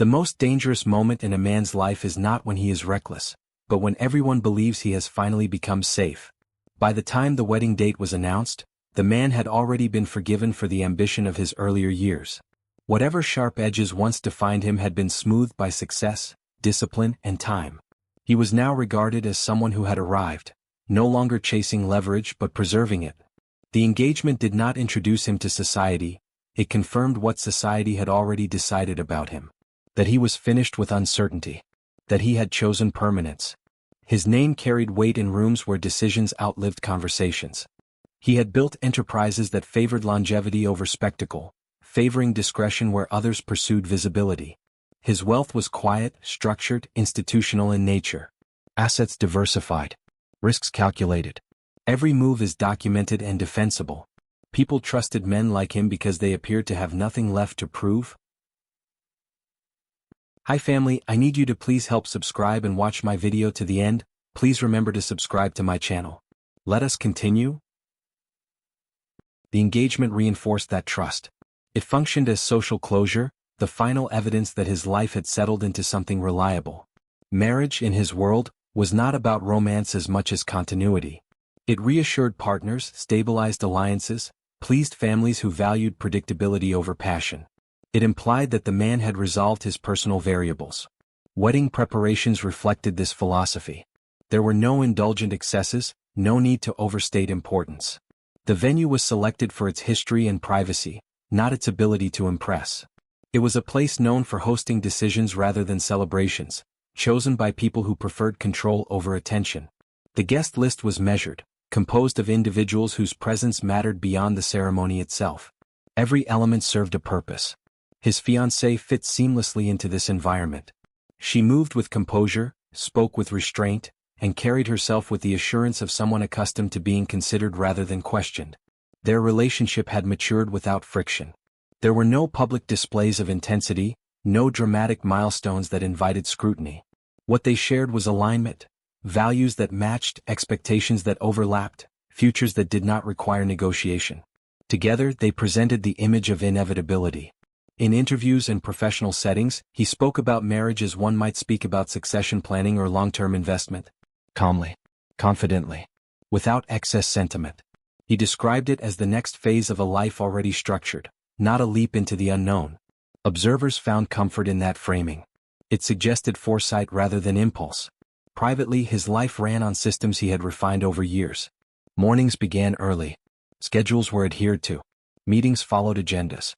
The most dangerous moment in a man's life is not when he is reckless, but when everyone believes he has finally become safe. By the time the wedding date was announced, the man had already been forgiven for the ambition of his earlier years. Whatever sharp edges once defined him had been smoothed by success, discipline, and time. He was now regarded as someone who had arrived, no longer chasing leverage but preserving it. The engagement did not introduce him to society, it confirmed what society had already decided about him. That he was finished with uncertainty. That he had chosen permanence. His name carried weight in rooms where decisions outlived conversations. He had built enterprises that favored longevity over spectacle, favoring discretion where others pursued visibility. His wealth was quiet, structured, institutional in nature. Assets diversified. Risks calculated. Every move is documented and defensible. People trusted men like him because they appeared to have nothing left to prove. Hi family, I need you to please help subscribe and watch my video to the end. Please remember to subscribe to my channel. Let us continue. The engagement reinforced that trust. It functioned as social closure, the final evidence that his life had settled into something reliable. Marriage, in his world, was not about romance as much as continuity. It reassured partners, stabilized alliances, pleased families who valued predictability over passion. It implied that the man had resolved his personal variables. Wedding preparations reflected this philosophy. There were no indulgent excesses, no need to overstate importance. The venue was selected for its history and privacy, not its ability to impress. It was a place known for hosting decisions rather than celebrations, chosen by people who preferred control over attention. The guest list was measured, composed of individuals whose presence mattered beyond the ceremony itself. Every element served a purpose. His fiancée fit seamlessly into this environment. She moved with composure, spoke with restraint, and carried herself with the assurance of someone accustomed to being considered rather than questioned. Their relationship had matured without friction. There were no public displays of intensity, no dramatic milestones that invited scrutiny. What they shared was alignment, values that matched, expectations that overlapped, futures that did not require negotiation. Together they presented the image of inevitability. In interviews and professional settings, he spoke about marriage as one might speak about succession planning or long-term investment. Calmly, confidently, without excess sentiment. He described it as the next phase of a life already structured, not a leap into the unknown. Observers found comfort in that framing. It suggested foresight rather than impulse. Privately, his life ran on systems he had refined over years. Mornings began early. Schedules were adhered to. Meetings followed agendas.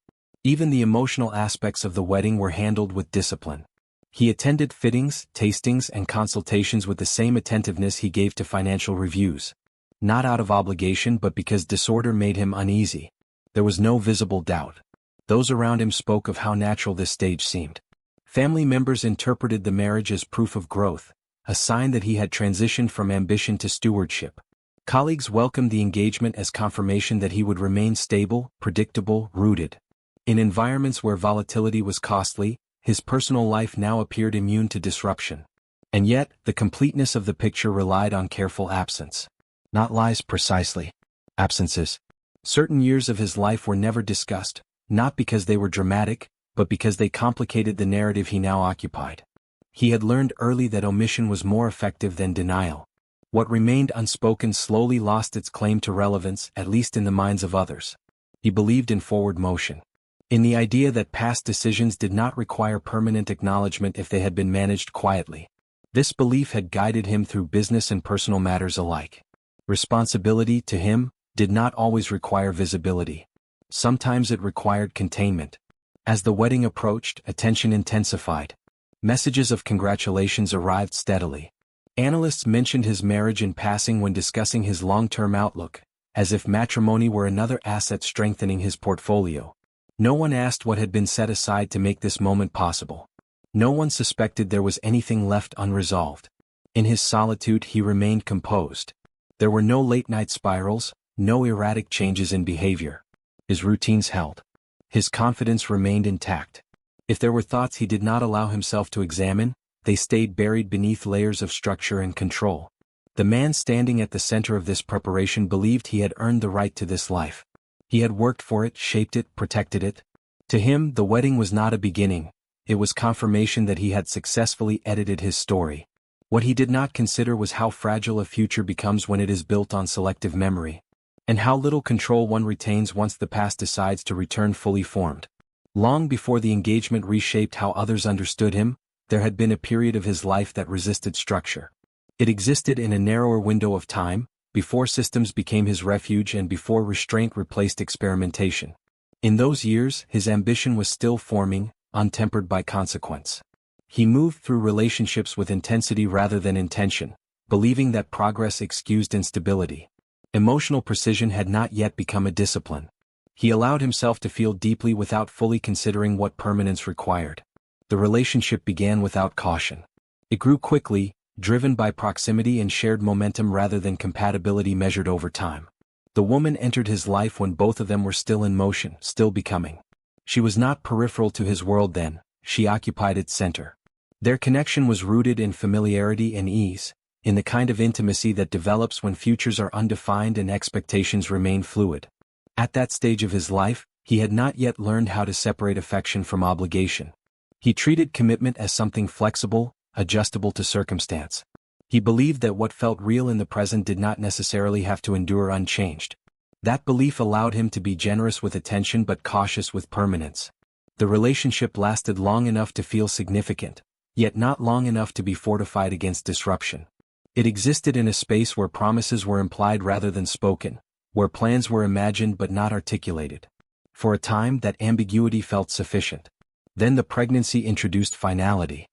Even the emotional aspects of the wedding were handled with discipline. He attended fittings, tastings, and consultations with the same attentiveness he gave to financial reviews. Not out of obligation but because disorder made him uneasy. There was no visible doubt. Those around him spoke of how natural this stage seemed. Family members interpreted the marriage as proof of growth, a sign that he had transitioned from ambition to stewardship. Colleagues welcomed the engagement as confirmation that he would remain stable, predictable, rooted. In environments where volatility was costly, his personal life now appeared immune to disruption. And yet, the completeness of the picture relied on careful absence. Not lies precisely. Absences. Certain years of his life were never discussed, not because they were dramatic, but because they complicated the narrative he now occupied. He had learned early that omission was more effective than denial. What remained unspoken slowly lost its claim to relevance, at least in the minds of others. He believed in forward motion. In the idea that past decisions did not require permanent acknowledgement if they had been managed quietly. This belief had guided him through business and personal matters alike. Responsibility, to him, did not always require visibility. Sometimes it required containment. As the wedding approached, attention intensified. Messages of congratulations arrived steadily. Analysts mentioned his marriage in passing when discussing his long-term outlook, as if matrimony were another asset strengthening his portfolio. No one asked what had been set aside to make this moment possible. No one suspected there was anything left unresolved. In his solitude he remained composed. There were no late-night spirals, no erratic changes in behavior. His routines held. His confidence remained intact. If there were thoughts he did not allow himself to examine, they stayed buried beneath layers of structure and control. The man standing at the center of this preparation believed he had earned the right to this life. He had worked for it, shaped it, protected it. To him, the wedding was not a beginning, it was confirmation that he had successfully edited his story. What he did not consider was how fragile a future becomes when it is built on selective memory, and how little control one retains once the past decides to return fully formed. Long before the engagement reshaped how others understood him, there had been a period of his life that resisted structure. It existed in a narrower window of time, before systems became his refuge and before restraint replaced experimentation. In those years, his ambition was still forming, untempered by consequence. He moved through relationships with intensity rather than intention, believing that progress excused instability. Emotional precision had not yet become a discipline. He allowed himself to feel deeply without fully considering what permanence required. The relationship began without caution. It grew quickly, driven by proximity and shared momentum rather than compatibility measured over time. The woman entered his life when both of them were still in motion, still becoming. She was not peripheral to his world then, she occupied its center. Their connection was rooted in familiarity and ease, in the kind of intimacy that develops when futures are undefined and expectations remain fluid. At that stage of his life, he had not yet learned how to separate affection from obligation. He treated commitment as something flexible, adjustable to circumstance. He believed that what felt real in the present did not necessarily have to endure unchanged. That belief allowed him to be generous with attention but cautious with permanence. The relationship lasted long enough to feel significant, yet not long enough to be fortified against disruption. It existed in a space where promises were implied rather than spoken, where plans were imagined but not articulated. For a time, that ambiguity felt sufficient. Then the pregnancy introduced finality.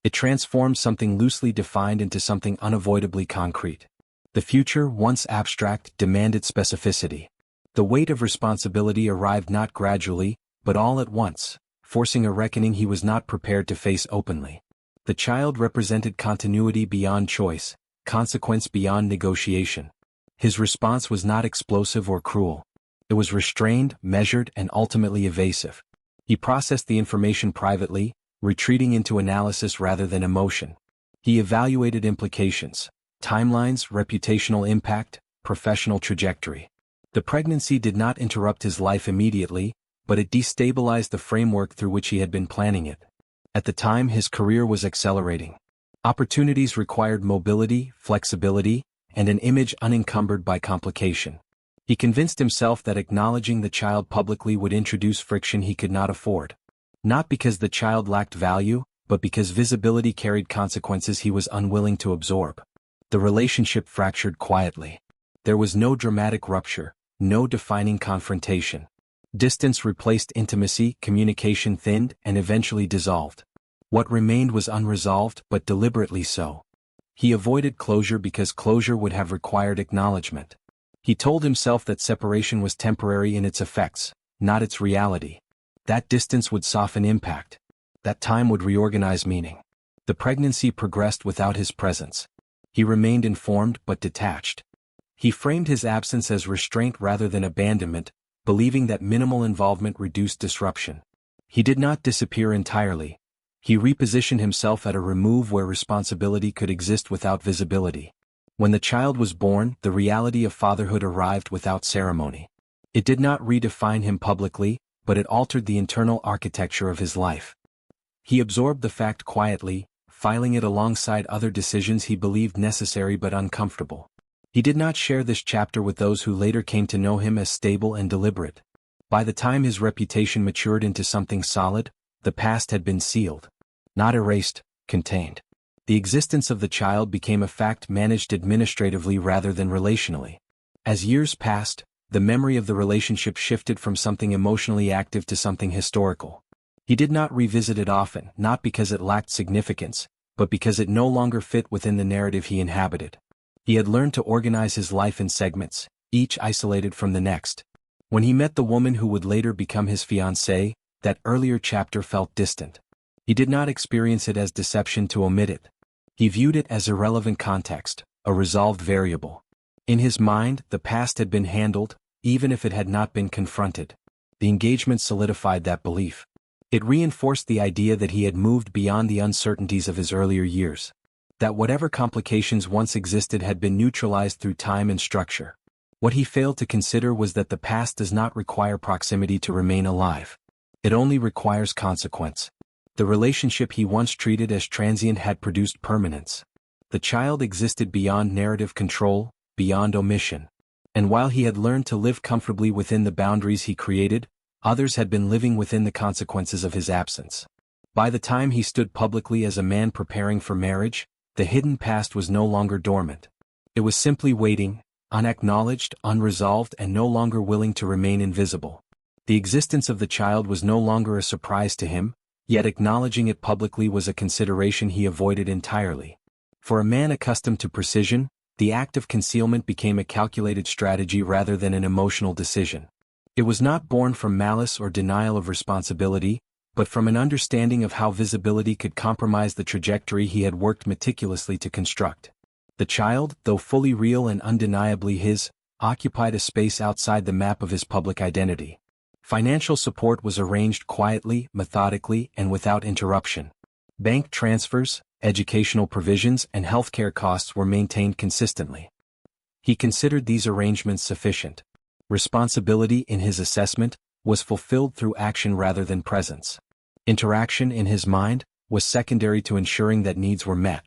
It transformed something loosely defined into something unavoidably concrete. The future, once abstract, demanded specificity. The weight of responsibility arrived not gradually, but all at once, forcing a reckoning he was not prepared to face openly. The child represented continuity beyond choice, consequence beyond negotiation. His response was not explosive or cruel. It was restrained, measured, and ultimately evasive. He processed the information privately, retreating into analysis rather than emotion. He evaluated implications, timelines, reputational impact, professional trajectory. The pregnancy did not interrupt his life immediately, but it destabilized the framework through which he had been planning it. At the time, his career was accelerating. Opportunities required mobility, flexibility, and an image unencumbered by complication. He convinced himself that acknowledging the child publicly would introduce friction he could not afford. Not because the child lacked value, but because visibility carried consequences he was unwilling to absorb. The relationship fractured quietly. There was no dramatic rupture, no defining confrontation. Distance replaced intimacy, communication thinned, and eventually dissolved. What remained was unresolved, but deliberately so. He avoided closure because closure would have required acknowledgement. He told himself that separation was temporary in its effects, not its reality. That distance would soften impact. That time would reorganize meaning. The pregnancy progressed without his presence. He remained informed but detached. He framed his absence as restraint rather than abandonment, believing that minimal involvement reduced disruption. He did not disappear entirely. He repositioned himself at a remove where responsibility could exist without visibility. When the child was born, the reality of fatherhood arrived without ceremony. It did not redefine him publicly, but it altered the internal architecture of his life. He absorbed the fact quietly, filing it alongside other decisions he believed necessary but uncomfortable. He did not share this chapter with those who later came to know him as stable and deliberate. By the time his reputation matured into something solid, the past had been sealed. Not erased, contained. The existence of the child became a fact managed administratively rather than relationally. As years passed, the memory of the relationship shifted from something emotionally active to something historical. He did not revisit it often, not because it lacked significance, but because it no longer fit within the narrative he inhabited. He had learned to organize his life in segments, each isolated from the next. When he met the woman who would later become his fiancée, that earlier chapter felt distant. He did not experience it as deception to omit it. He viewed it as irrelevant context, a resolved variable. In his mind, the past had been handled, even if it had not been confronted. The engagement solidified that belief. It reinforced the idea that he had moved beyond the uncertainties of his earlier years. That whatever complications once existed had been neutralized through time and structure. What he failed to consider was that the past does not require proximity to remain alive. It only requires consequence. The relationship he once treated as transient had produced permanence. The child existed beyond narrative control, beyond omission. And while he had learned to live comfortably within the boundaries he created, others had been living within the consequences of his absence. By the time he stood publicly as a man preparing for marriage, the hidden past was no longer dormant. It was simply waiting, unacknowledged, unresolved, and no longer willing to remain invisible. The existence of the child was no longer a surprise to him, yet acknowledging it publicly was a consideration he avoided entirely. For a man accustomed to precision, the act of concealment became a calculated strategy rather than an emotional decision. It was not born from malice or denial of responsibility, but from an understanding of how visibility could compromise the trajectory he had worked meticulously to construct. The child, though fully real and undeniably his, occupied a space outside the map of his public identity. Financial support was arranged quietly, methodically, and without interruption. Bank transfers, educational provisions, and healthcare costs were maintained consistently. He considered these arrangements sufficient. Responsibility, in his assessment, was fulfilled through action rather than presence. Interaction, in his mind, was secondary to ensuring that needs were met.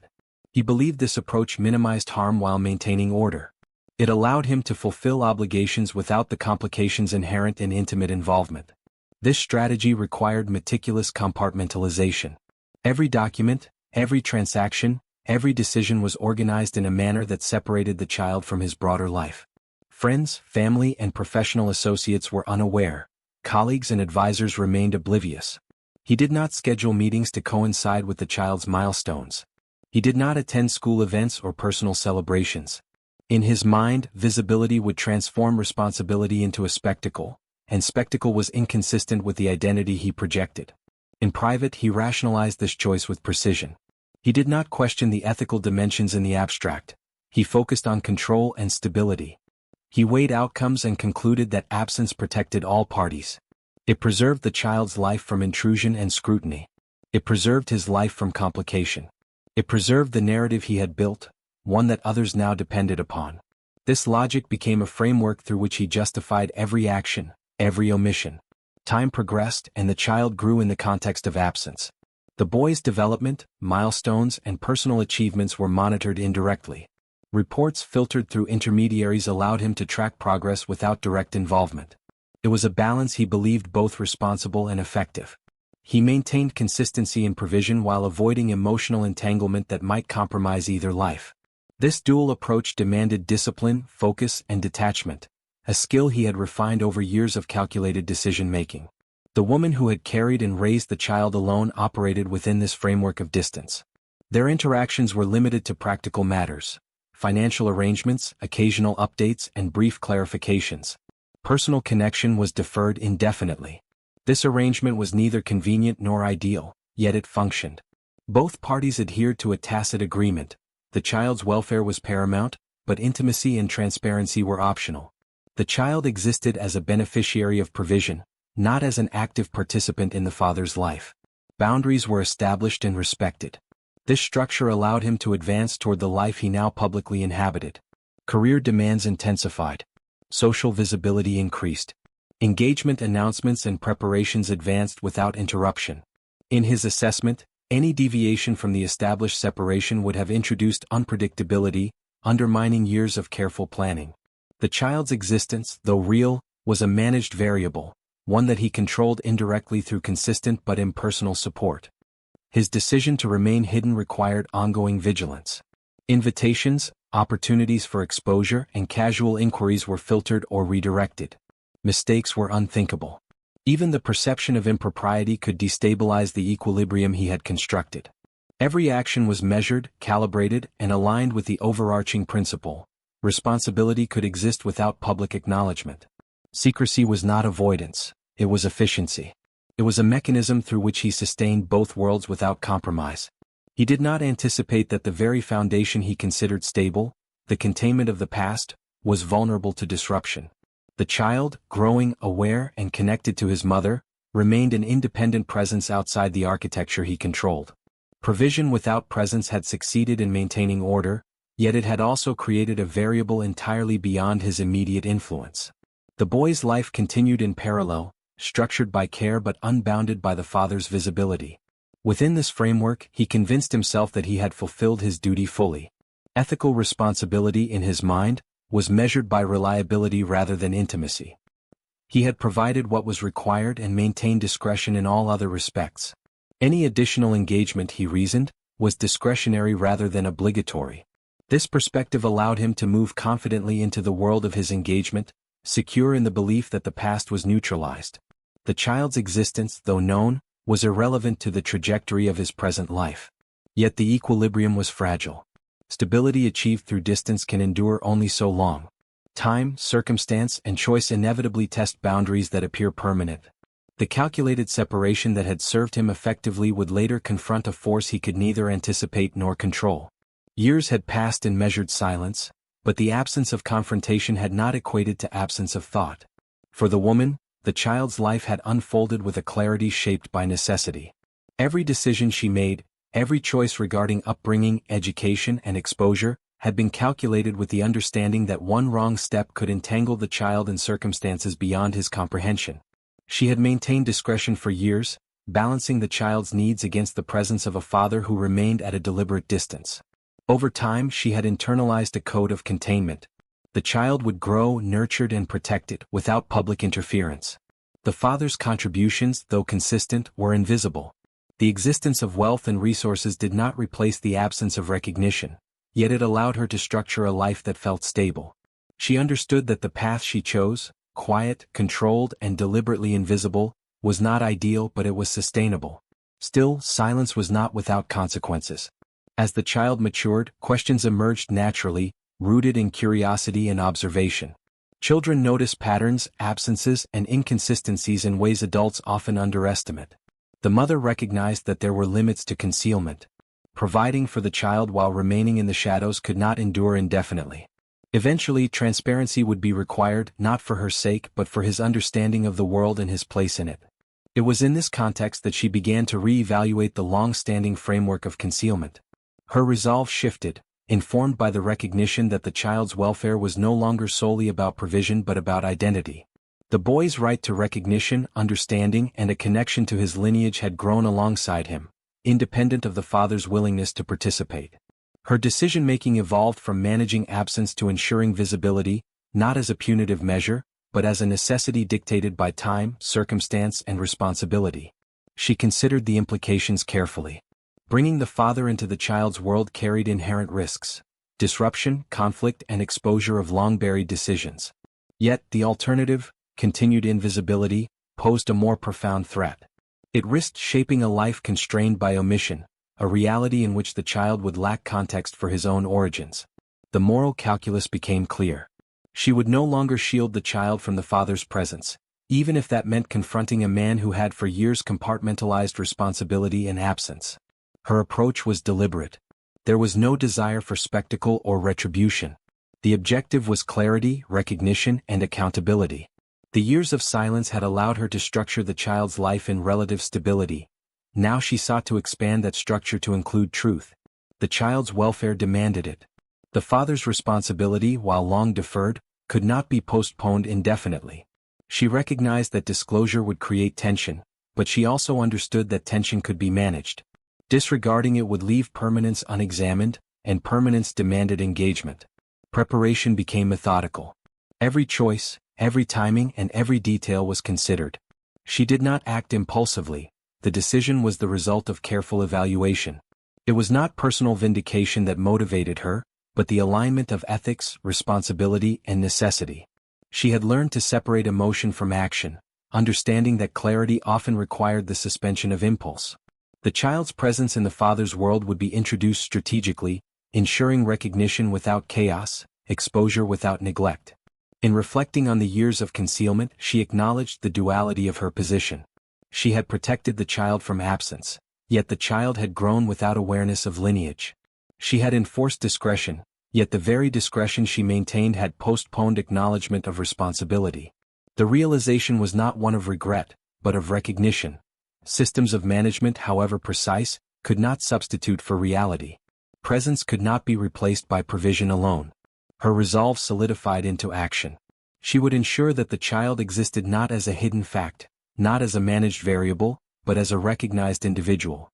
He believed this approach minimized harm while maintaining order. It allowed him to fulfill obligations without the complications inherent in intimate involvement. This strategy required meticulous compartmentalization. Every document, every transaction, every decision was organized in a manner that separated the child from his broader life. Friends, family, and professional associates were unaware. Colleagues and advisors remained oblivious. He did not schedule meetings to coincide with the child's milestones. He did not attend school events or personal celebrations. In his mind, visibility would transform responsibility into a spectacle, and spectacle was inconsistent with the identity he projected. In private, he rationalized this choice with precision. He did not question the ethical dimensions in the abstract. He focused on control and stability. He weighed outcomes and concluded that absence protected all parties. It preserved the child's life from intrusion and scrutiny. It preserved his life from complication. It preserved the narrative he had built, one that others now depended upon. This logic became a framework through which he justified every action, every omission. Time progressed, and the child grew in the context of absence. The boy's development, milestones, and personal achievements were monitored indirectly. Reports filtered through intermediaries allowed him to track progress without direct involvement. It was a balance he believed both responsible and effective. He maintained consistency in provision while avoiding emotional entanglement that might compromise either life. This dual approach demanded discipline, focus, and detachment, a skill he had refined over years of calculated decision-making. The woman who had carried and raised the child alone operated within this framework of distance. Their interactions were limited to practical matters: financial arrangements, occasional updates, and brief clarifications. Personal connection was deferred indefinitely. This arrangement was neither convenient nor ideal, yet it functioned. Both parties adhered to a tacit agreement. The child's welfare was paramount, but intimacy and transparency were optional. The child existed as a beneficiary of provision, not as an active participant in the father's life. Boundaries were established and respected. This structure allowed him to advance toward the life he now publicly inhabited. Career demands intensified. Social visibility increased. Engagement announcements and preparations advanced without interruption. In his assessment, any deviation from the established separation would have introduced unpredictability, undermining years of careful planning. The child's existence, though real, was a managed variable, one that he controlled indirectly through consistent but impersonal support. His decision to remain hidden required ongoing vigilance. Invitations, opportunities for exposure, and casual inquiries were filtered or redirected. Mistakes were unthinkable. Even the perception of impropriety could destabilize the equilibrium he had constructed. Every action was measured, calibrated, and aligned with the overarching principle: responsibility could exist without public acknowledgement. Secrecy was not avoidance, it was efficiency. It was a mechanism through which he sustained both worlds without compromise. He did not anticipate that the very foundation he considered stable, the containment of the past, was vulnerable to disruption. The child, growing, aware, and connected to his mother, remained an independent presence outside the architecture he controlled. Provision without presence had succeeded in maintaining order, yet it had also created a variable entirely beyond his immediate influence. The boy's life continued in parallel, structured by care but unbounded by the father's visibility. Within this framework, he convinced himself that he had fulfilled his duty fully. Ethical responsibility in his mind was measured by reliability rather than intimacy. He had provided what was required and maintained discretion in all other respects. Any additional engagement, he reasoned, was discretionary rather than obligatory. This perspective allowed him to move confidently into the world of his engagement, secure in the belief that the past was neutralized. The child's existence, though known, was irrelevant to the trajectory of his present life. Yet the equilibrium was fragile. Stability achieved through distance can endure only so long. Time, circumstance, and choice inevitably test boundaries that appear permanent. The calculated separation that had served him effectively would later confront a force he could neither anticipate nor control. Years had passed in measured silence, but the absence of confrontation had not equated to absence of thought. For the woman, the child's life had unfolded with a clarity shaped by necessity. Every decision she made, every choice regarding upbringing, education, and exposure, had been calculated with the understanding that one wrong step could entangle the child in circumstances beyond his comprehension. She had maintained discretion for years, balancing the child's needs against the presence of a father who remained at a deliberate distance. Over time, she had internalized a code of containment. The child would grow nurtured and protected without public interference. The father's contributions, though consistent, were invisible. The existence of wealth and resources did not replace the absence of recognition, yet it allowed her to structure a life that felt stable. She understood that the path she chose, quiet, controlled, and deliberately invisible, was not ideal, but it was sustainable. Still, silence was not without consequences. As the child matured, questions emerged naturally, rooted in curiosity and observation. Children notice patterns, absences, and inconsistencies in ways adults often underestimate. The mother recognized that there were limits to concealment. Providing for the child while remaining in the shadows could not endure indefinitely. Eventually, transparency would be required, not for her sake but for his understanding of the world and his place in it. It was in this context that she began to re-evaluate the long-standing framework of concealment. Her resolve shifted, informed by the recognition that the child's welfare was no longer solely about provision but about identity. The boy's right to recognition, understanding, and a connection to his lineage had grown alongside him, independent of the father's willingness to participate. Her decision-making evolved from managing absence to ensuring visibility, not as a punitive measure, but as a necessity dictated by time, circumstance, and responsibility. She considered the implications carefully. Bringing the father into the child's world carried inherent risks: disruption, conflict, and exposure of long-buried decisions. Yet, the alternative, continued invisibility, posed a more profound threat. It risked shaping a life constrained by omission, a reality in which the child would lack context for his own origins. The moral calculus became clear. She would no longer shield the child from the father's presence, even if that meant confronting a man who had for years compartmentalized responsibility and absence. Her approach was deliberate. There was no desire for spectacle or retribution. The objective was clarity, recognition, and accountability. The years of silence had allowed her to structure the child's life in relative stability. Now she sought to expand that structure to include truth. The child's welfare demanded it. The father's responsibility, while long deferred, could not be postponed indefinitely. She recognized that disclosure would create tension, but she also understood that tension could be managed. Disregarding it would leave permanence unexamined, and permanence demanded engagement. Preparation became methodical. Every choice, every timing, and every detail was considered. She did not act impulsively. The decision was the result of careful evaluation. It was not personal vindication that motivated her, but the alignment of ethics, responsibility, and necessity. She had learned to separate emotion from action, understanding that clarity often required the suspension of impulse. The child's presence in the father's world would be introduced strategically, ensuring recognition without chaos, exposure without neglect. In reflecting on the years of concealment, she acknowledged the duality of her position. She had protected the child from absence, yet the child had grown without awareness of lineage. She had enforced discretion, yet the very discretion she maintained had postponed acknowledgement of responsibility. The realization was not one of regret, but of recognition. Systems of management, however precise, could not substitute for reality. Presence could not be replaced by provision alone. Her resolve solidified into action. She would ensure that the child existed not as a hidden fact, not as a managed variable, but as a recognized individual.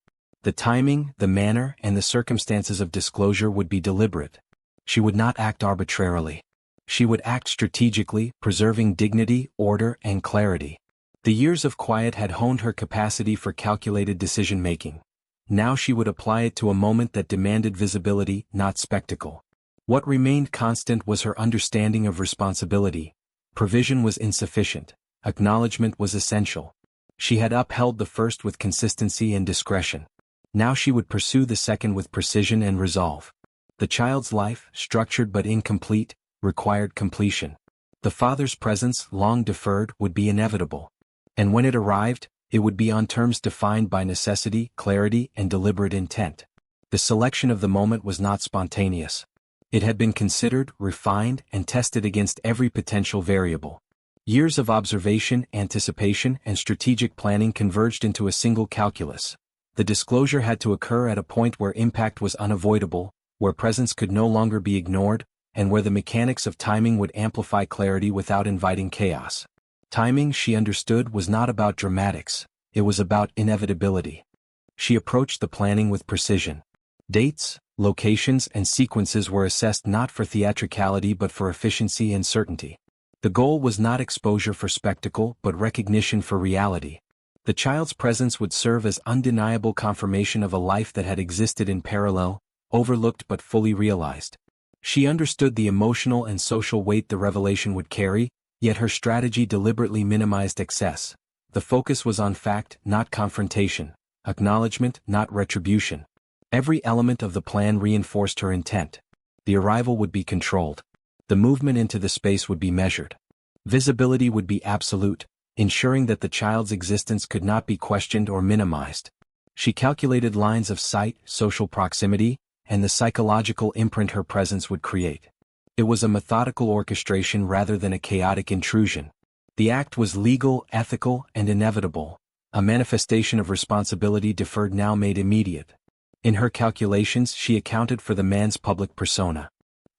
The timing, the manner, and the circumstances of disclosure would be deliberate. She would not act arbitrarily. She would act strategically, preserving dignity, order, and clarity. The years of quiet had honed her capacity for calculated decision-making. Now she would apply it to a moment that demanded visibility, not spectacle. What remained constant was her understanding of responsibility. Provision was insufficient. Acknowledgement was essential. She had upheld the first with consistency and discretion. Now she would pursue the second with precision and resolve. The child's life, structured but incomplete, required completion. The father's presence, long deferred, would be inevitable. And when it arrived, it would be on terms defined by necessity, clarity, and deliberate intent. The selection of the moment was not spontaneous. It had been considered, refined, and tested against every potential variable. Years of observation, anticipation, and strategic planning converged into a single calculus. The disclosure had to occur at a point where impact was unavoidable, where presence could no longer be ignored, and where the mechanics of timing would amplify clarity without inviting chaos. Timing, she understood, was not about dramatics, it was about inevitability. She approached the planning with precision. Dates, locations, and sequences were assessed not for theatricality but for efficiency and certainty. The goal was not exposure for spectacle but recognition for reality. The child's presence would serve as undeniable confirmation of a life that had existed in parallel, overlooked but fully realized. She understood the emotional and social weight the revelation would carry, yet her strategy deliberately minimized excess. The focus was on fact, not confrontation, acknowledgement, not retribution. Every element of the plan reinforced her intent. The arrival would be controlled. The movement into the space would be measured. Visibility would be absolute, ensuring that the child's existence could not be questioned or minimized. She calculated lines of sight, social proximity, and the psychological imprint her presence would create. It was a methodical orchestration rather than a chaotic intrusion. The act was legal, ethical, and inevitable, a manifestation of responsibility deferred now made immediate. In her calculations she accounted for the man's public persona.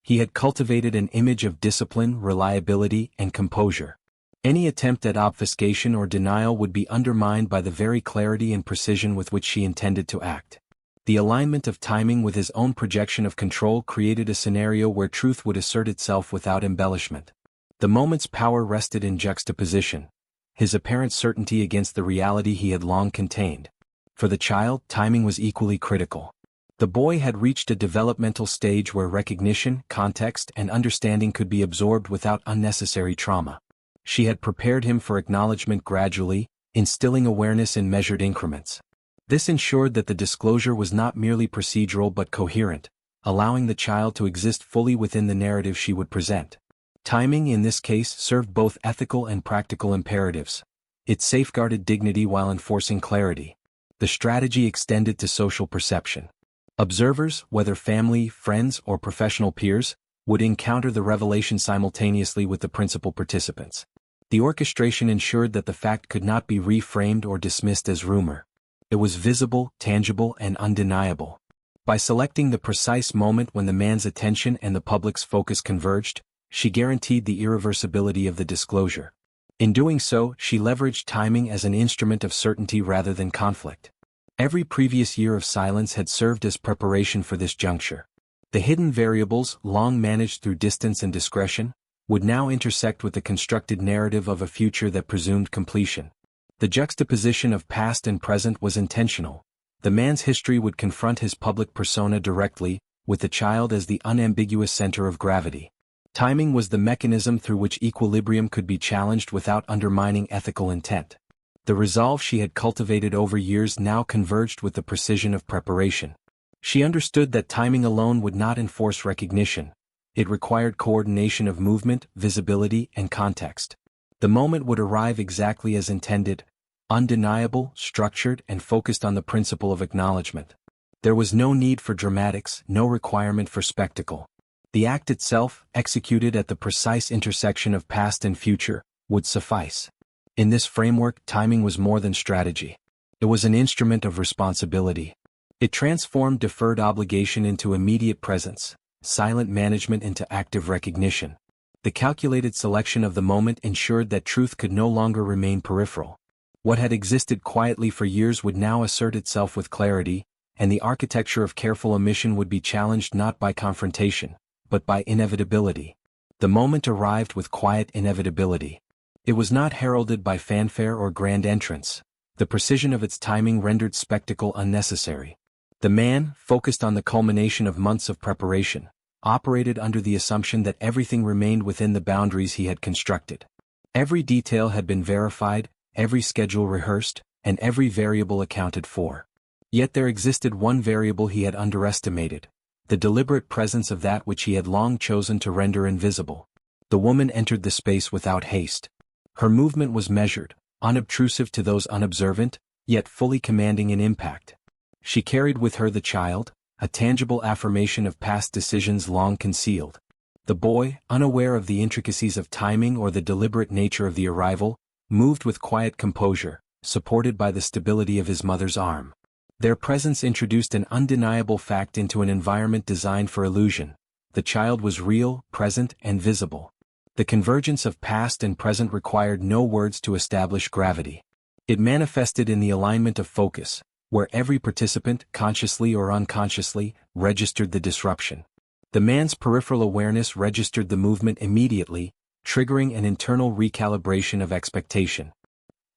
He had cultivated an image of discipline, reliability, and composure. Any attempt at obfuscation or denial would be undermined by the very clarity and precision with which she intended to act. The alignment of timing with his own projection of control created a scenario where truth would assert itself without embellishment. The moment's power rested in juxtaposition, his apparent certainty against the reality he had long contained. For the child, timing was equally critical. The boy had reached a developmental stage where recognition, context, and understanding could be absorbed without unnecessary trauma. She had prepared him for acknowledgement gradually, instilling awareness in measured increments. This ensured that the disclosure was not merely procedural but coherent, allowing the child to exist fully within the narrative she would present. Timing in this case served both ethical and practical imperatives. It safeguarded dignity while enforcing clarity. The strategy extended to social perception. Observers, whether family, friends, or professional peers, would encounter the revelation simultaneously with the principal participants. The orchestration ensured that the fact could not be reframed or dismissed as rumor. It was visible, tangible, and undeniable. By selecting the precise moment when the man's attention and the public's focus converged, she guaranteed the irreversibility of the disclosure. In doing so, she leveraged timing as an instrument of certainty rather than conflict. Every previous year of silence had served as preparation for this juncture. The hidden variables, long managed through distance and discretion, would now intersect with the constructed narrative of a future that presumed completion. The juxtaposition of past and present was intentional. The man's history would confront his public persona directly, with the child as the unambiguous center of gravity. Timing was the mechanism through which equilibrium could be challenged without undermining ethical intent. The resolve she had cultivated over years now converged with the precision of preparation. She understood that timing alone would not enforce recognition. It required coordination of movement, visibility, and context. The moment would arrive exactly as intended, undeniable, structured, and focused on the principle of acknowledgement. There was no need for dramatics, no requirement for spectacle. The act itself, executed at the precise intersection of past and future, would suffice. In this framework, timing was more than strategy. It was an instrument of responsibility. It transformed deferred obligation into immediate presence, silent management into active recognition. The calculated selection of the moment ensured that truth could no longer remain peripheral. What had existed quietly for years would now assert itself with clarity, and the architecture of careful omission would be challenged not by confrontation, but by inevitability. The moment arrived with quiet inevitability. It was not heralded by fanfare or grand entrance. The precision of its timing rendered spectacle unnecessary. The man, focused on the culmination of months of preparation, operated under the assumption that everything remained within the boundaries he had constructed. Every detail had been verified, every schedule rehearsed, and every variable accounted for. Yet there existed one variable he had underestimated: the deliberate presence of that which he had long chosen to render invisible. The woman entered the space without haste. Her movement was measured, unobtrusive to those unobservant, yet fully commanding in impact. She carried with her the child, a tangible affirmation of past decisions long concealed. The boy, unaware of the intricacies of timing or the deliberate nature of the arrival, moved with quiet composure, supported by the stability of his mother's arm. Their presence introduced an undeniable fact into an environment designed for illusion. The child was real, present, and visible. The convergence of past and present required no words to establish gravity. It manifested in the alignment of focus, where every participant, consciously or unconsciously, registered the disruption. The man's peripheral awareness registered the movement immediately, triggering an internal recalibration of expectation.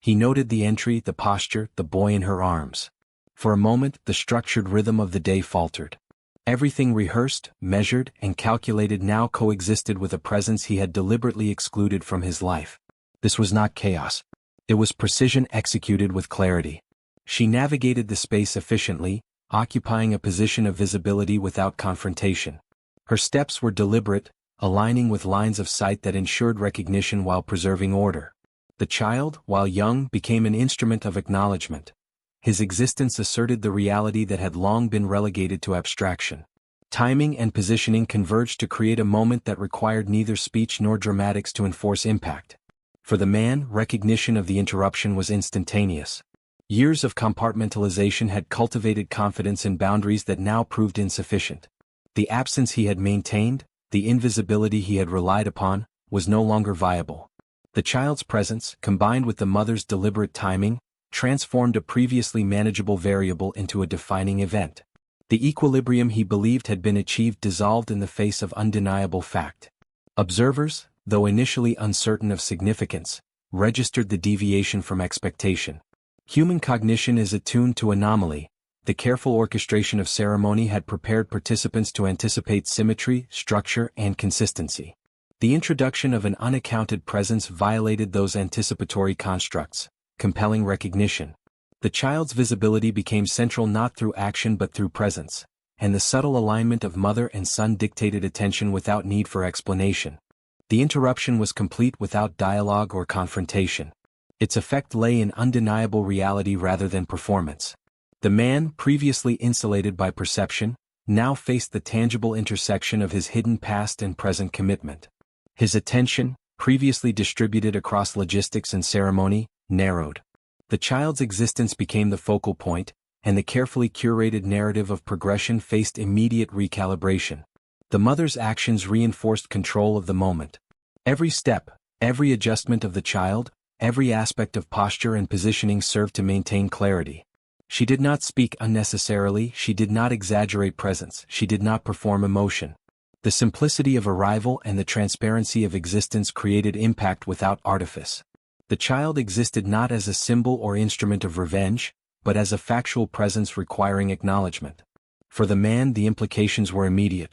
He noted the entry, the posture, the boy in her arms. For a moment, the structured rhythm of the day faltered. Everything rehearsed, measured, and calculated now coexisted with a presence he had deliberately excluded from his life. This was not chaos. It was precision executed with clarity. She navigated the space efficiently, occupying a position of visibility without confrontation. Her steps were deliberate, aligning with lines of sight that ensured recognition while preserving order. The child, while young, became an instrument of acknowledgement. His existence asserted the reality that had long been relegated to abstraction. Timing and positioning converged to create a moment that required neither speech nor dramatics to enforce impact. For the man, recognition of the interruption was instantaneous. Years of compartmentalization had cultivated confidence in boundaries that now proved insufficient. The absence he had maintained, the invisibility he had relied upon, was no longer viable. The child's presence, combined with the mother's deliberate timing, transformed a previously manageable variable into a defining event. The equilibrium he believed had been achieved dissolved in the face of undeniable fact. Observers, though initially uncertain of significance, registered the deviation from expectation. Human cognition is attuned to anomaly. The careful orchestration of ceremony had prepared participants to anticipate symmetry, structure, and consistency. The introduction of an unaccounted presence violated those anticipatory constructs, compelling recognition. The child's visibility became central not through action but through presence, and the subtle alignment of mother and son dictated attention without need for explanation. The interruption was complete without dialogue or confrontation. Its effect lay in undeniable reality rather than performance. The man, previously insulated by perception, now faced the tangible intersection of his hidden past and present commitment. His attention, previously distributed across logistics and ceremony, narrowed. The child's existence became the focal point, and the carefully curated narrative of progression faced immediate recalibration. The mother's actions reinforced control of the moment. Every step, every adjustment of the child, every aspect of posture and positioning served to maintain clarity. She did not speak unnecessarily, she did not exaggerate presence, she did not perform emotion. The simplicity of arrival and the transparency of existence created impact without artifice. The child existed not as a symbol or instrument of revenge, but as a factual presence requiring acknowledgement. For the man, the implications were immediate.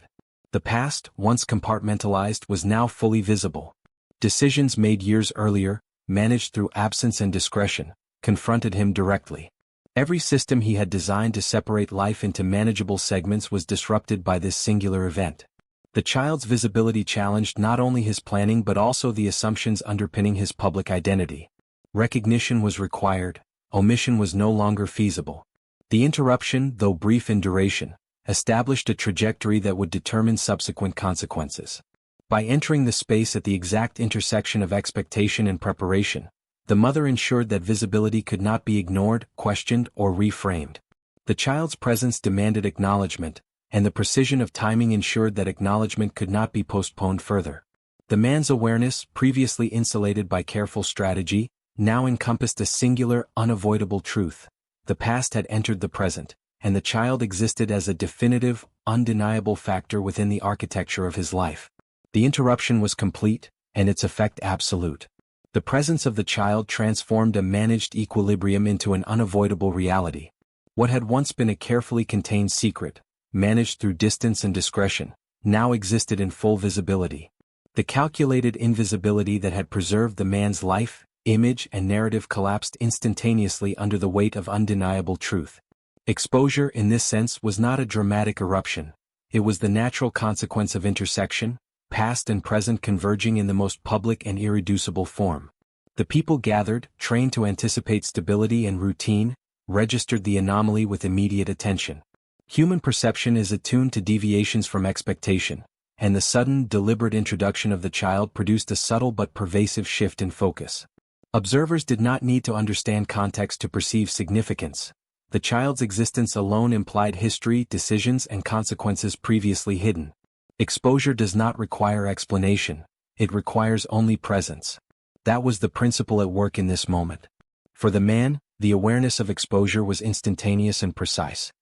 The past, once compartmentalized, was now fully visible. Decisions made years earlier, managed through absence and discretion, confronted him directly. Every system he had designed to separate life into manageable segments was disrupted by this singular event. The child's visibility challenged not only his planning but also the assumptions underpinning his public identity. Recognition was required, omission was no longer feasible. The interruption, though brief in duration, established a trajectory that would determine subsequent consequences. By entering the space at the exact intersection of expectation and preparation, the mother ensured that visibility could not be ignored, questioned, or reframed. The child's presence demanded acknowledgement, and the precision of timing ensured that acknowledgement could not be postponed further. The man's awareness, previously insulated by careful strategy, now encompassed a singular, unavoidable truth. The past had entered the present, and the child existed as a definitive, undeniable factor within the architecture of his life. The interruption was complete, and its effect absolute. The presence of the child transformed a managed equilibrium into an unavoidable reality. What had once been a carefully contained secret, managed through distance and discretion, now existed in full visibility. The calculated invisibility that had preserved the man's life, image and narrative collapsed instantaneously under the weight of undeniable truth. Exposure in this sense was not a dramatic eruption. It was the natural consequence of intersection, past and present converging in the most public and irreducible form. The people gathered, trained to anticipate stability and routine, registered the anomaly with immediate attention. Human perception is attuned to deviations from expectation, and the sudden, deliberate introduction of the child produced a subtle but pervasive shift in focus. Observers did not need to understand context to perceive significance. The child's existence alone implied history, decisions, and consequences previously hidden. Exposure does not require explanation, it requires only presence. That was the principle at work in this moment. For the man, the awareness of exposure was instantaneous and precise.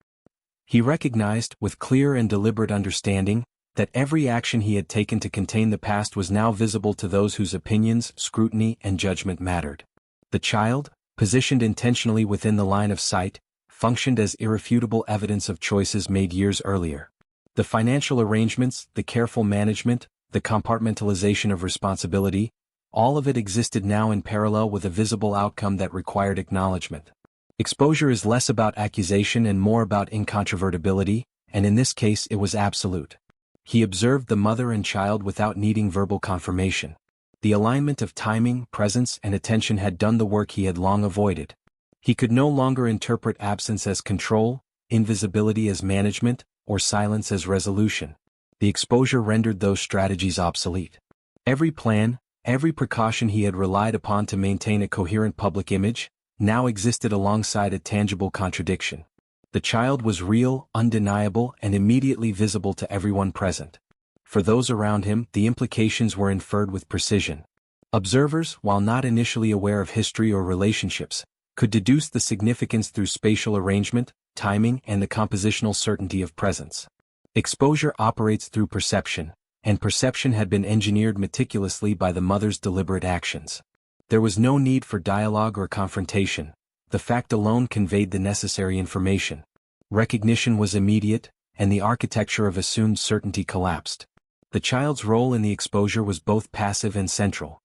He recognized, with clear and deliberate understanding, that every action he had taken to contain the past was now visible to those whose opinions, scrutiny, and judgment mattered. The child, positioned intentionally within the line of sight, functioned as irrefutable evidence of choices made years earlier. The financial arrangements, the careful management, the compartmentalization of responsibility, all of it existed now in parallel with a visible outcome that required acknowledgement. Exposure is less about accusation and more about incontrovertibility, and in this case it was absolute. He observed the mother and child without needing verbal confirmation. The alignment of timing, presence, and attention had done the work he had long avoided. He could no longer interpret absence as control, invisibility as management, or silence as resolution. The exposure rendered those strategies obsolete. Every plan, every precaution he had relied upon to maintain a coherent public image, now existed alongside a tangible contradiction. The child was real, undeniable, and immediately visible to everyone present. For those around him, the implications were inferred with precision. Observers, while not initially aware of history or relationships, could deduce the significance through spatial arrangement, timing, and the compositional certainty of presence. Exposure operates through perception, and perception had been engineered meticulously by the mother's deliberate actions. There was no need for dialogue or confrontation. The fact alone conveyed the necessary information. Recognition was immediate, and the architecture of assumed certainty collapsed. The child's role in the exposure was both passive and central.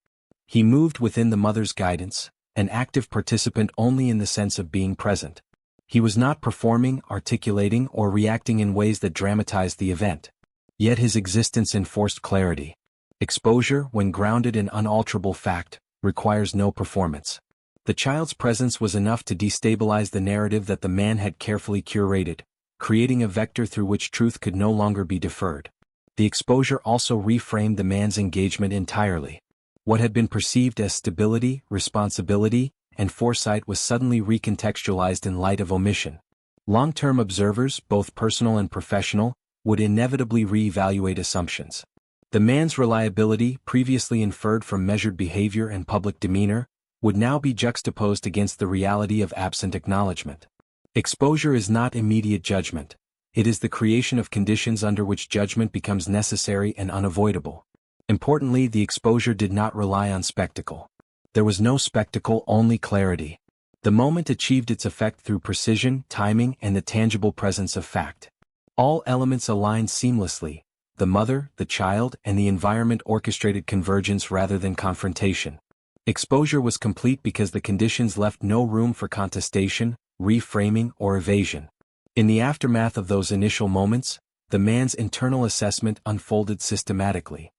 He moved within the mother's guidance, an active participant only in the sense of being present. He was not performing, articulating, or reacting in ways that dramatized the event. Yet his existence enforced clarity. Exposure, when grounded in unalterable fact, requires no performance. The child's presence was enough to destabilize the narrative that the man had carefully curated, creating a vector through which truth could no longer be deferred. The exposure also reframed the man's engagement entirely. What had been perceived as stability, responsibility, and foresight was suddenly recontextualized in light of omission. Long-term observers, both personal and professional, would inevitably re-evaluate assumptions. The man's reliability, previously inferred from measured behavior and public demeanor, would now be juxtaposed against the reality of absent acknowledgement. Exposure is not immediate judgment. It is the creation of conditions under which judgment becomes necessary and unavoidable. Importantly, the exposure did not rely on spectacle. There was no spectacle, only clarity. The moment achieved its effect through precision, timing, and the tangible presence of fact. All elements aligned seamlessly. The mother, the child, and the environment orchestrated convergence rather than confrontation. Exposure was complete because the conditions left no room for contestation, reframing, or evasion. In the aftermath of those initial moments, the man's internal assessment unfolded systematically.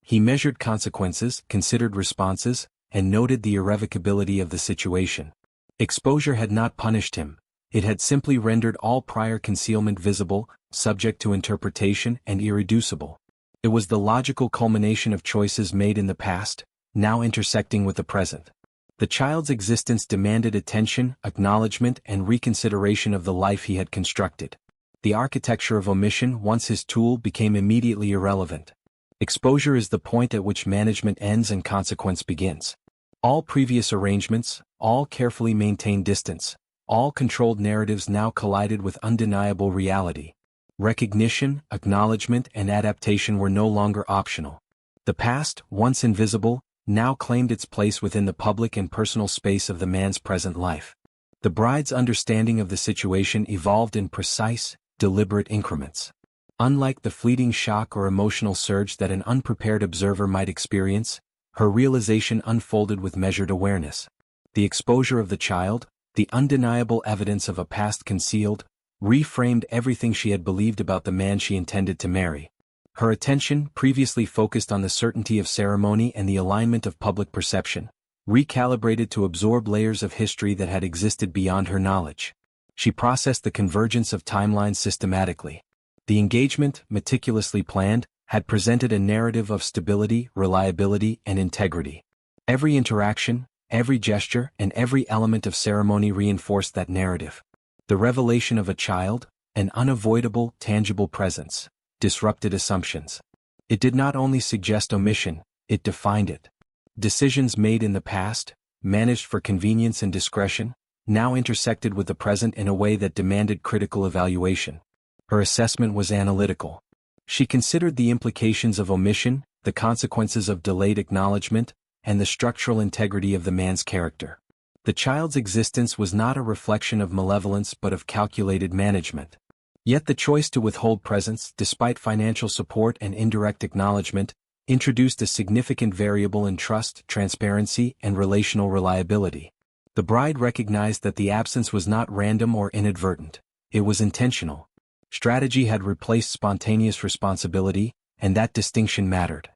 He measured consequences, considered responses, and noted the irrevocability of the situation. Exposure had not punished him. It had simply rendered all prior concealment visible, subject to interpretation, and irreducible. It was the logical culmination of choices made in the past, now intersecting with the present. The child's existence demanded attention, acknowledgement, and reconsideration of the life he had constructed. The architecture of omission, once his tool, became immediately irrelevant. Exposure is the point at which management ends and consequence begins. All previous arrangements, all carefully maintained distance, All controlled narratives now collided with undeniable reality. Recognition, acknowledgement, and adaptation were no longer optional. The past, once invisible, now claimed its place within the public and personal space of the man's present life. The bride's understanding of the situation evolved in precise, deliberate increments. Unlike the fleeting shock or emotional surge that an unprepared observer might experience, her realization unfolded with measured awareness. The exposure of the child, the undeniable evidence of a past concealed, reframed everything she had believed about the man she intended to marry. Her attention, previously focused on the certainty of ceremony and the alignment of public perception, recalibrated to absorb layers of history that had existed beyond her knowledge. She processed the convergence of timelines systematically. The engagement, meticulously planned, had presented a narrative of stability, reliability, and integrity. Every interaction, every gesture, and every element of ceremony reinforced that narrative. The revelation of a child, an unavoidable, tangible presence, disrupted assumptions. It did not only suggest omission, it defined it. Decisions made in the past, managed for convenience and discretion, now intersected with the present in a way that demanded critical evaluation. Her assessment was analytical. She considered the implications of omission, the consequences of delayed acknowledgement, and the structural integrity of the man's character. The child's existence was not a reflection of malevolence but of calculated management. Yet the choice to withhold presence, despite financial support and indirect acknowledgement, introduced a significant variable in trust, transparency, and relational reliability. The bride recognized that the absence was not random or inadvertent. It was intentional. Strategy had replaced spontaneous responsibility, and that distinction mattered.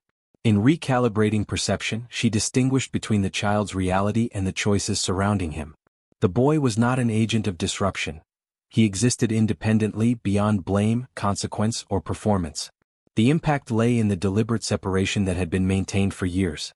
In recalibrating perception, she distinguished between the child's reality and the choices surrounding him. The boy was not an agent of disruption. He existed independently beyond blame, consequence, or performance. The impact lay in the deliberate separation that had been maintained for years.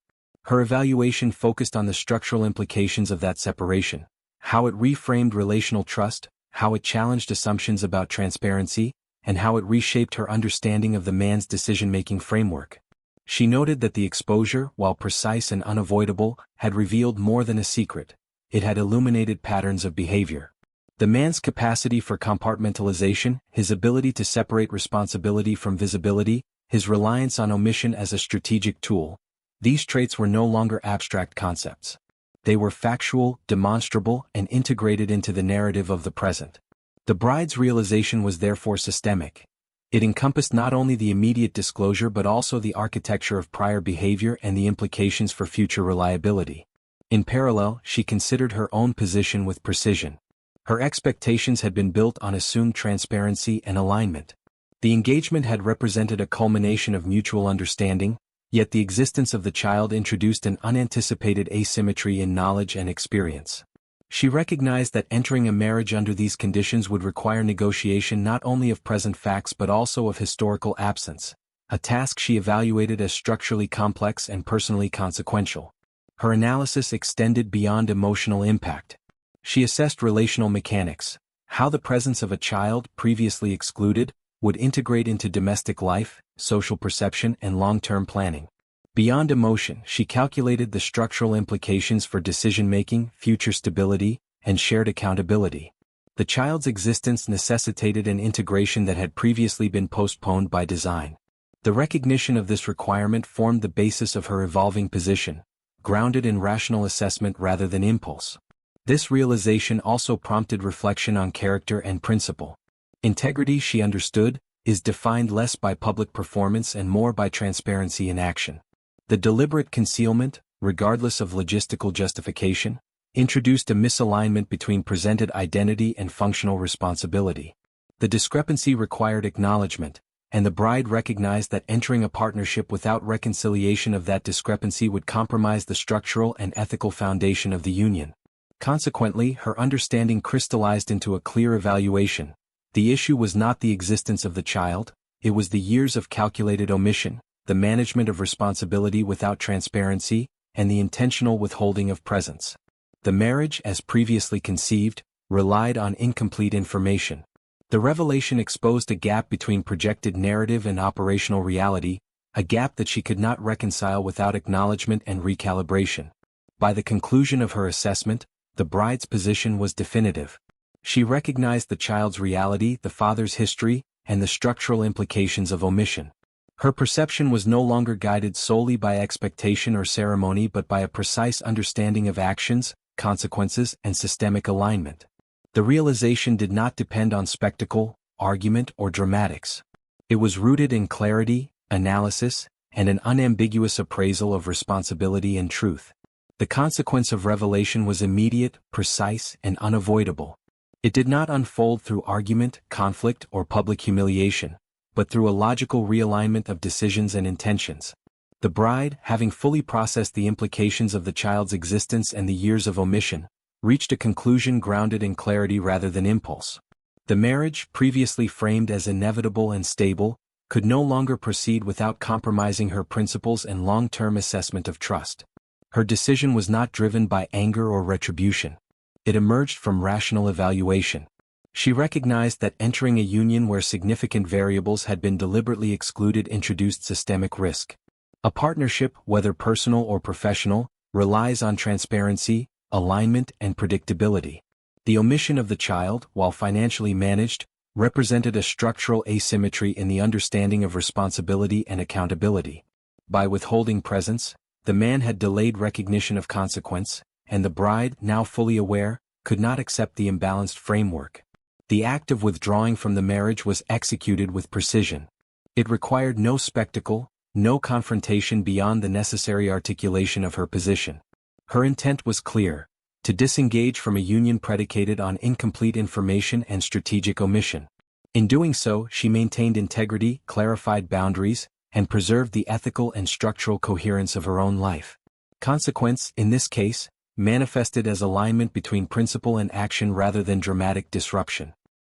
Her evaluation focused on the structural implications of that separation, how it reframed relational trust, how it challenged assumptions about transparency, and how it reshaped her understanding of the man's decision-making framework. She noted that the exposure, while precise and unavoidable, had revealed more than a secret. It had illuminated patterns of behavior. The man's capacity for compartmentalization, his ability to separate responsibility from visibility, his reliance on omission as a strategic tool, these traits were no longer abstract concepts. They were factual, demonstrable, and integrated into the narrative of the present. The bride's realization was therefore systemic. It encompassed not only the immediate disclosure but also the architecture of prior behavior and the implications for future reliability. In parallel, she considered her own position with precision. Her expectations had been built on assumed transparency and alignment. The engagement had represented a culmination of mutual understanding, yet the existence of the child introduced an unanticipated asymmetry in knowledge and experience. She recognized that entering a marriage under these conditions would require negotiation not only of present facts but also of historical absence, a task she evaluated as structurally complex and personally consequential. Her analysis extended beyond emotional impact. She assessed relational mechanics, how the presence of a child, previously excluded, would integrate into domestic life, social perception, and long-term planning. Beyond emotion, she calculated the structural implications for decision-making, future stability, and shared accountability. The child's existence necessitated an integration that had previously been postponed by design. The recognition of this requirement formed the basis of her evolving position, grounded in rational assessment rather than impulse. This realization also prompted reflection on character and principle. Integrity, she understood, is defined less by public performance and more by transparency in action. The deliberate concealment, regardless of logistical justification, introduced a misalignment between presented identity and functional responsibility. The discrepancy required acknowledgement, and the bride recognized that entering a partnership without reconciliation of that discrepancy would compromise the structural and ethical foundation of the union. Consequently, her understanding crystallized into a clear evaluation. The issue was not the existence of the child, it was the years of calculated omission, the management of responsibility without transparency, and the intentional withholding of presence. The marriage, as previously conceived, relied on incomplete information. The revelation exposed a gap between projected narrative and operational reality, a gap that she could not reconcile without acknowledgement and recalibration. By the conclusion of her assessment, the bride's position was definitive. She recognized the child's reality, the father's history, and the structural implications of omission. Her perception was no longer guided solely by expectation or ceremony but by a precise understanding of actions, consequences, and systemic alignment. The realization did not depend on spectacle, argument, or dramatics. It was rooted in clarity, analysis, and an unambiguous appraisal of responsibility and truth. The consequence of revelation was immediate, precise, and unavoidable. It did not unfold through argument, conflict, or public humiliation, but through a logical realignment of decisions and intentions. The bride, having fully processed the implications of the child's existence and the years of omission, reached a conclusion grounded in clarity rather than impulse. The marriage, previously framed as inevitable and stable, could no longer proceed without compromising her principles and long-term assessment of trust. Her decision was not driven by anger or retribution. It emerged from rational evaluation. She recognized that entering a union where significant variables had been deliberately excluded introduced systemic risk. A partnership, whether personal or professional, relies on transparency, alignment, and predictability. The omission of the child, while financially managed, represented a structural asymmetry in the understanding of responsibility and accountability. By withholding presence, the man had delayed recognition of consequence, and the bride, now fully aware, could not accept the imbalanced framework. The act of withdrawing from the marriage was executed with precision. It required no spectacle, no confrontation beyond the necessary articulation of her position. Her intent was clear: to disengage from a union predicated on incomplete information and strategic omission. In doing so, she maintained integrity, clarified boundaries, and preserved the ethical and structural coherence of her own life. Consequence, in this case, manifested as alignment between principle and action rather than dramatic disruption.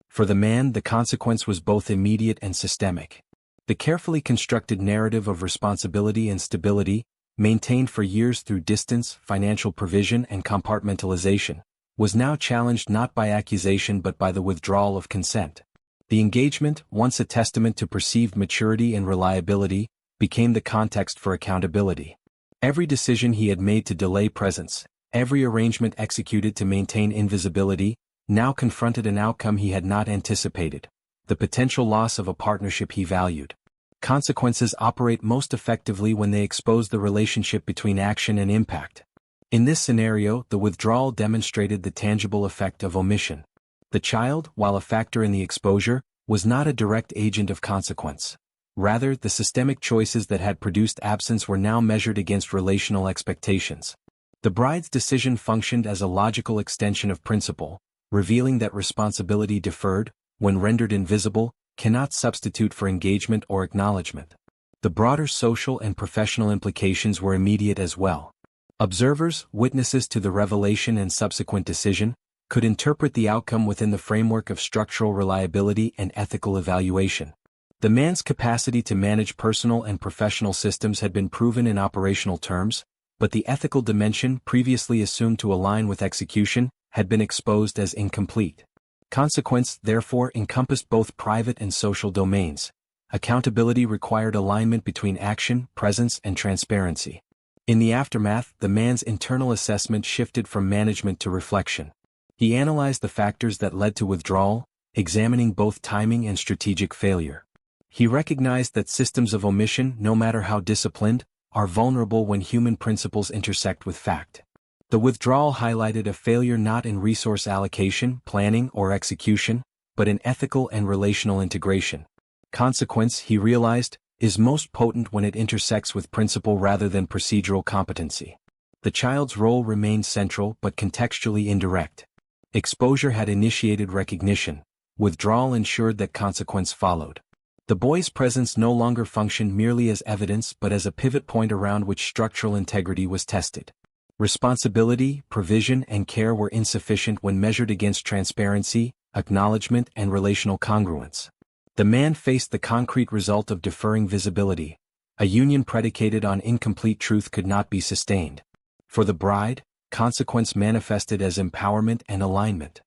For the man, the consequence was both immediate and systemic. The carefully constructed narrative of responsibility and stability, maintained for years through distance, financial provision, and compartmentalization, was now challenged not by accusation but by the withdrawal of consent. The engagement, once a testament to perceived maturity and reliability, became the context for accountability. Every decision he had made to delay presence, every arrangement executed to maintain invisibility, now confronted an outcome he had not anticipated: the potential loss of a partnership he valued. Consequences operate most effectively when they expose the relationship between action and impact. In this scenario, the withdrawal demonstrated the tangible effect of omission. The child, while a factor in the exposure, was not a direct agent of consequence. Rather, the systemic choices that had produced absence were now measured against relational expectations. The bride's decision functioned as a logical extension of principle, revealing that responsibility deferred, when rendered invisible, cannot substitute for engagement or acknowledgement. The broader social and professional implications were immediate as well. Observers, witnesses to the revelation and subsequent decision, could interpret the outcome within the framework of structural reliability and ethical evaluation. The man's capacity to manage personal and professional systems had been proven in operational terms, but the ethical dimension, previously assumed to align with execution, had been exposed as incomplete. Consequence, therefore, encompassed both private and social domains. Accountability required alignment between action, presence, and transparency. In the aftermath, the man's internal assessment shifted from management to reflection. He analyzed the factors that led to withdrawal, examining both timing and strategic failure. He recognized that systems of omission, no matter how disciplined, are vulnerable when human principles intersect with fact. The withdrawal highlighted a failure not in resource allocation, planning, or execution, but in ethical and relational integration. Consequence, he realized, is most potent when it intersects with principle rather than procedural competency. The child's role remained central but contextually indirect. Exposure had initiated recognition. Withdrawal ensured that consequence followed. The boy's presence no longer functioned merely as evidence but as a pivot point around which structural integrity was tested. Responsibility, provision, and care were insufficient when measured against transparency, acknowledgement, and relational congruence. The man faced the concrete result of deferring visibility. A union predicated on incomplete truth could not be sustained. For the bride, consequence manifested as empowerment and alignment.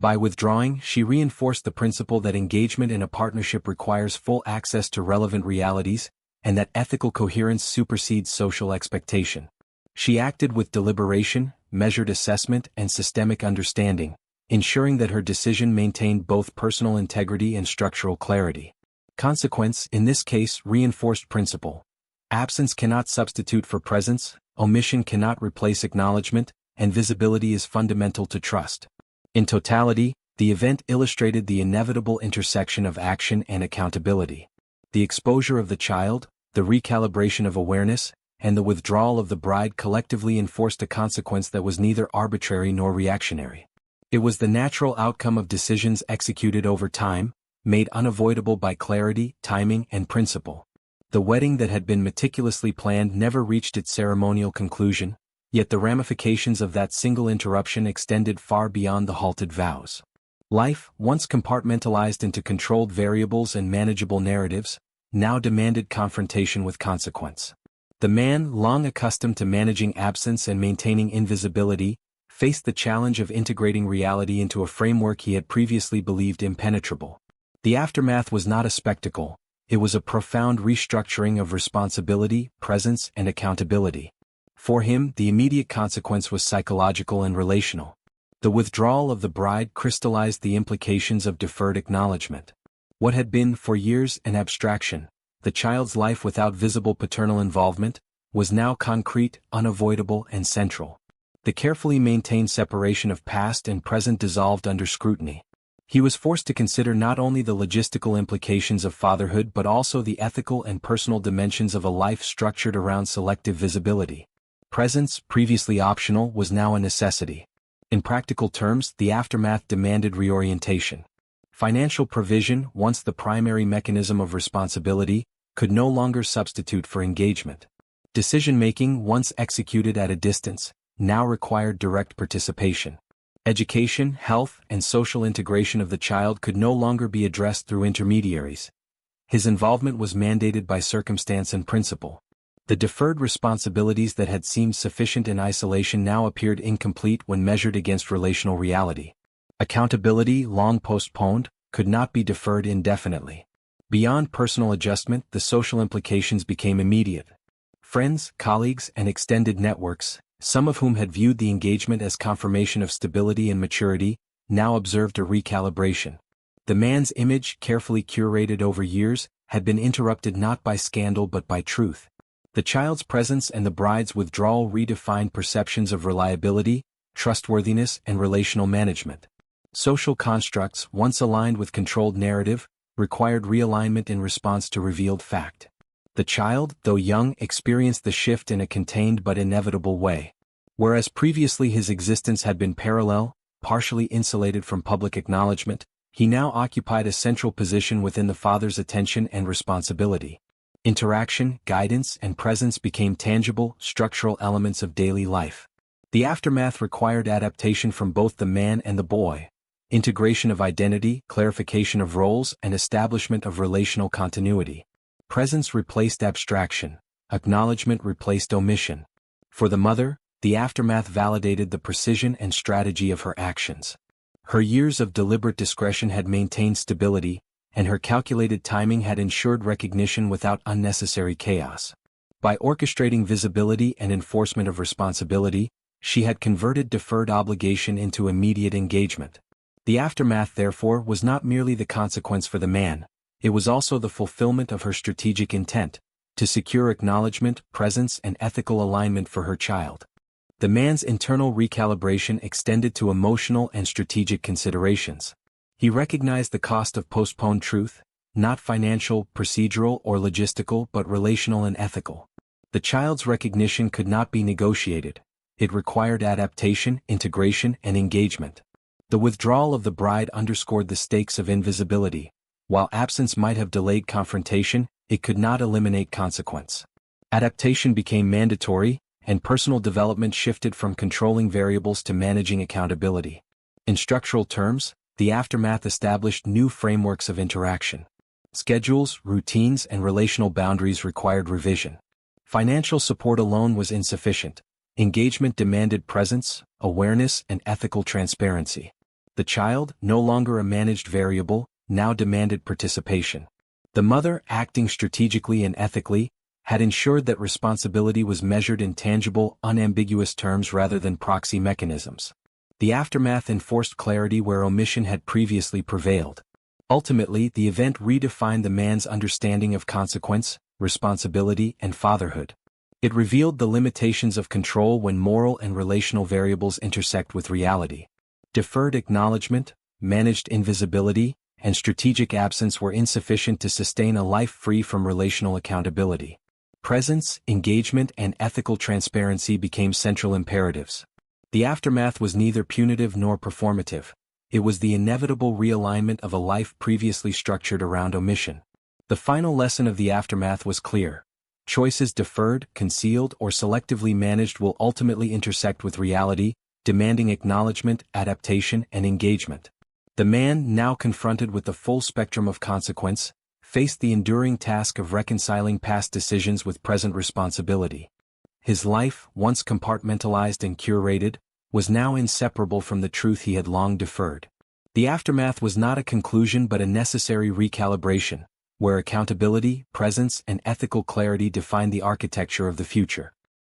By withdrawing, she reinforced the principle that engagement in a partnership requires full access to relevant realities, and that ethical coherence supersedes social expectation. She acted with deliberation, measured assessment, and systemic understanding, ensuring that her decision maintained both personal integrity and structural clarity. Consequence, in this case, reinforced principle. Absence cannot substitute for presence, omission cannot replace acknowledgement, and visibility is fundamental to trust. In totality, the event illustrated the inevitable intersection of action and accountability. The exposure of the child, the recalibration of awareness, and the withdrawal of the bride collectively enforced a consequence that was neither arbitrary nor reactionary. It was the natural outcome of decisions executed over time, made unavoidable by clarity, timing, and principle. The wedding that had been meticulously planned never reached its ceremonial conclusion, yet the ramifications of that single interruption extended far beyond the halted vows. Life, once compartmentalized into controlled variables and manageable narratives, now demanded confrontation with consequence. The man, long accustomed to managing absence and maintaining invisibility, faced the challenge of integrating reality into a framework he had previously believed impenetrable. The aftermath was not a spectacle, it was a profound restructuring of responsibility, presence, and accountability. For him, the immediate consequence was psychological and relational. The withdrawal of the bride crystallized the implications of deferred acknowledgement. What had been, for years, an abstraction, the child's life without visible paternal involvement, was now concrete, unavoidable, and central. The carefully maintained separation of past and present dissolved under scrutiny. He was forced to consider not only the logistical implications of fatherhood but also the ethical and personal dimensions of a life structured around selective visibility. Presence, previously optional, was now a necessity. In practical terms, the aftermath demanded reorientation. Financial provision, once the primary mechanism of responsibility, could no longer substitute for engagement. Decision-making, once executed at a distance, now required direct participation. Education, health, and social integration of the child could no longer be addressed through intermediaries. His involvement was mandated by circumstance and principle. The deferred responsibilities that had seemed sufficient in isolation now appeared incomplete when measured against relational reality. Accountability, long postponed, could not be deferred indefinitely. Beyond personal adjustment, the social implications became immediate. Friends, colleagues, and extended networks, some of whom had viewed the engagement as confirmation of stability and maturity, now observed a recalibration. The man's image, carefully curated over years, had been interrupted not by scandal but by truth. The child's presence and the bride's withdrawal redefined perceptions of reliability, trustworthiness, and relational management. Social constructs, once aligned with controlled narrative, required realignment in response to revealed fact. The child, though young, experienced the shift in a contained but inevitable way. Whereas previously his existence had been parallel, partially insulated from public acknowledgement, he now occupied a central position within the father's attention and responsibility. Interaction, guidance, and presence became tangible, structural elements of daily life. The aftermath required adaptation from both the man and the boy, integration of identity, clarification of roles, and establishment of relational continuity. Presence replaced abstraction, acknowledgement replaced omission. For the mother, the aftermath validated the precision and strategy of her actions. Her years of deliberate discretion had maintained stability, and her calculated timing had ensured recognition without unnecessary chaos. By orchestrating visibility and enforcement of responsibility, she had converted deferred obligation into immediate engagement. The aftermath, therefore, was not merely the consequence for the man, it was also the fulfillment of her strategic intent, to secure acknowledgement, presence, and ethical alignment for her child. The man's internal recalibration extended to emotional and strategic considerations. He recognized the cost of postponed truth, not financial, procedural, or logistical but relational and ethical. The child's recognition could not be negotiated. It required adaptation, integration, and engagement. The withdrawal of the bride underscored the stakes of invisibility. While absence might have delayed confrontation, it could not eliminate consequence. Adaptation became mandatory, and personal development shifted from controlling variables to managing accountability. In structural terms, the aftermath established new frameworks of interaction. Schedules, routines, and relational boundaries required revision. Financial support alone was insufficient. Engagement demanded presence, awareness, and ethical transparency. The child, no longer a managed variable, now demanded participation. The mother, acting strategically and ethically, had ensured that responsibility was measured in tangible, unambiguous terms rather than proxy mechanisms. The aftermath enforced clarity where omission had previously prevailed. Ultimately, the event redefined the man's understanding of consequence, responsibility, and fatherhood. It revealed the limitations of control when moral and relational variables intersect with reality. Deferred acknowledgement, managed invisibility, and strategic absence were insufficient to sustain a life free from relational accountability. Presence, engagement, and ethical transparency became central imperatives. The aftermath was neither punitive nor performative. It was the inevitable realignment of a life previously structured around omission. The final lesson of the aftermath was clear. Choices deferred, concealed, or selectively managed will ultimately intersect with reality, demanding acknowledgement, adaptation, and engagement. The man, now confronted with the full spectrum of consequence, faced the enduring task of reconciling past decisions with present responsibility. His life, once compartmentalized and curated, was now inseparable from the truth he had long deferred. The aftermath was not a conclusion but a necessary recalibration, where accountability, presence, and ethical clarity defined the architecture of the future.